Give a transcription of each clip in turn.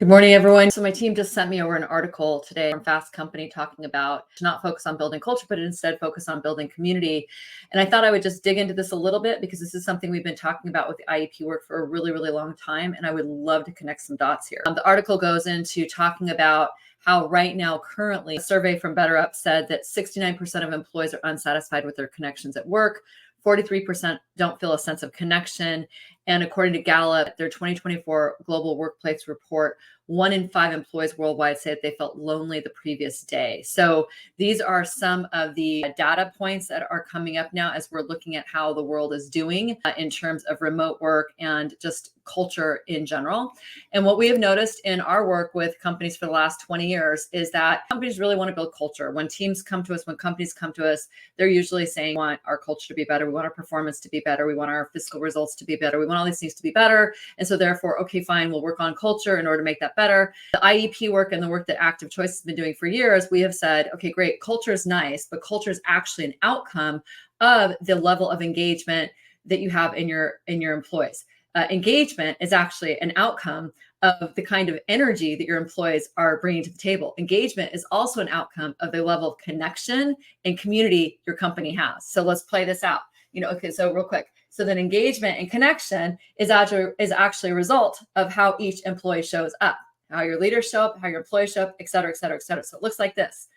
Good morning, everyone. So my team just sent me over an article today from Fast Company talking about to not focus on building culture, but instead focus on building community. And I thought I would just dig into this a little bit because this is something we've been talking about with the IEP work for a really, really long time. And I would love to connect some dots here. The article goes into talking about how right now, currently, a survey from BetterUp said that 69% of employees are unsatisfied with their connections at work. 43% don't feel a sense of connection. And according to Gallup, their 2024 Global Workplace Report, 1 in 5 employees worldwide say that they felt lonely the previous day. So these are some of the data points that are coming up now as we're looking at how the world is doing in terms of remote work and just culture in general. And what we have noticed in our work with companies for the last 20 years is that companies really want to build culture. When teams come to us, when companies come to us, they're usually saying, we want our culture to be better. We want our performance to be better. We want our fiscal results to be better. We want all these things to be better. And so therefore, okay, fine, we'll work on culture in order to make that better. The IEP work and the work that Active Choice has been doing for years, we have said, okay, great, culture is nice, but culture is actually an outcome of the level of engagement that you have in your employees. Engagement is actually an outcome of the kind of energy that your employees are bringing to the table. Engagement is also an outcome of the level of connection and community your company has. So let's play this out. Okay, so real quick. So then engagement and connection is actually a result of how each employee shows up, how your leaders show up, how your employees show up, et cetera, et cetera, et cetera. So it looks like this.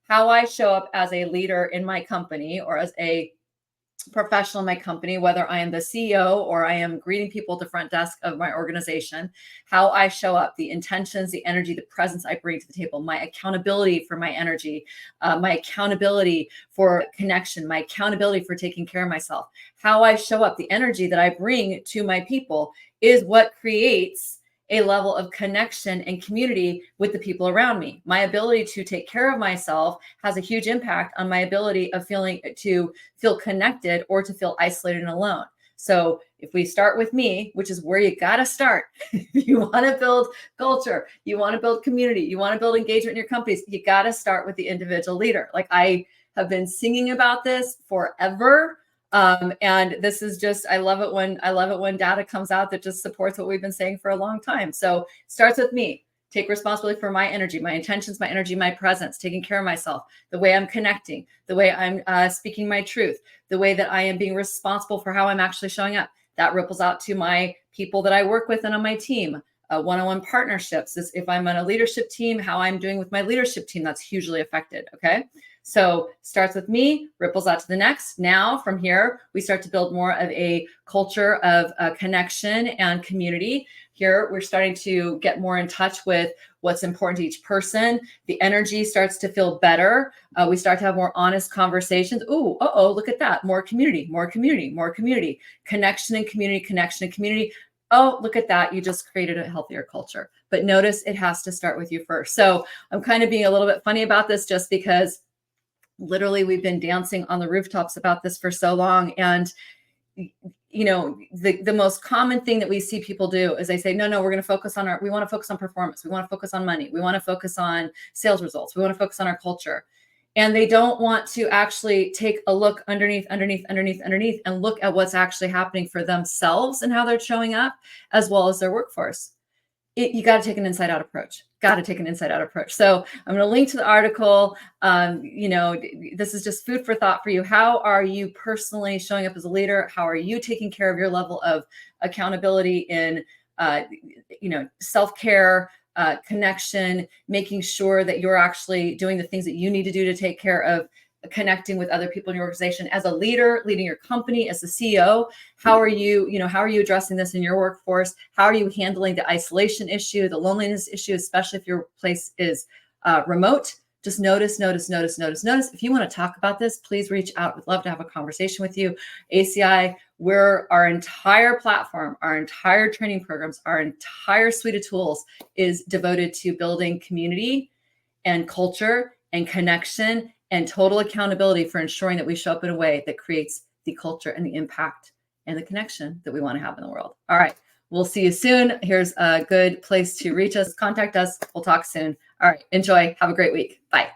How I show up as a leader in my company or as a professional in my company, whether I am the CEO or I am greeting people at the front desk of my organization, how I show up, the intentions, the energy, the presence I bring to the table, my accountability for my energy, my accountability for connection, my accountability for taking care of myself, how I show up, the energy that I bring to my people is what creates a level of connection and community with the people around me. My ability to take care of myself has a huge impact on my ability of to feel connected or to feel isolated and alone. So if we start with me, which is where you got to start, if you want to build culture, you want to build community, you want to build engagement in your companies, you got to start with the individual leader. Like I have been singing about this forever. And this is just, I love it when data comes out that just supports what we've been saying for a long time. So it starts with me. Take responsibility for my energy, my intentions, my energy, my presence, taking care of myself, the way I'm connecting, the way I'm speaking my truth, the way that I am being responsible for how I'm actually showing up. That ripples out to my people that I work with and on my team. One-on-one partnerships. If I'm on a leadership team, how I'm doing with my leadership team, that's hugely affected. Okay. So starts with me, ripples out to the next. Now from here, we start to build more of a culture of connection and community. Here, we're starting to get more in touch with what's important to each person. The energy starts to feel better. We start to have more honest conversations. Ooh, look at that. More community, more community, more community. Connection and community, connection and community. Oh, look at that. You just created a healthier culture. But notice it has to start with you first. So I'm kind of being a little bit funny about this just because literally we've been dancing on the rooftops about this for so long. And, the most common thing that we see people do is they say, no, we're going to focus on we want to focus on performance. We want to focus on money. We want to focus on sales results. We want to focus on our culture. And they don't want to actually take a look underneath and look at what's actually happening for themselves and how they're showing up, as well as their workforce. You got to take an inside out approach. So I'm going to link to the article. This is just food for thought for you. How are you personally showing up as a leader? How are you taking care of your level of accountability in, self-care, connection, making sure that you're actually doing the things that you need to do to take care of connecting with other people in your organization as a leader, leading your company as the CEO. How are you addressing this in your workforce? How are you handling the isolation issue, the loneliness issue, especially if your place is remote? Just notice. If you want to talk about this, please reach out. We'd love to have a conversation with you. ACI, our entire platform, our entire training programs, our entire suite of tools is devoted to building community and culture and connection and total accountability for ensuring that we show up in a way that creates the culture and the impact and the connection that we want to have in the world. All right. We'll see you soon. Here's a good place to reach us. Contact us. We'll talk soon. All right. Enjoy. Have a great week. Bye.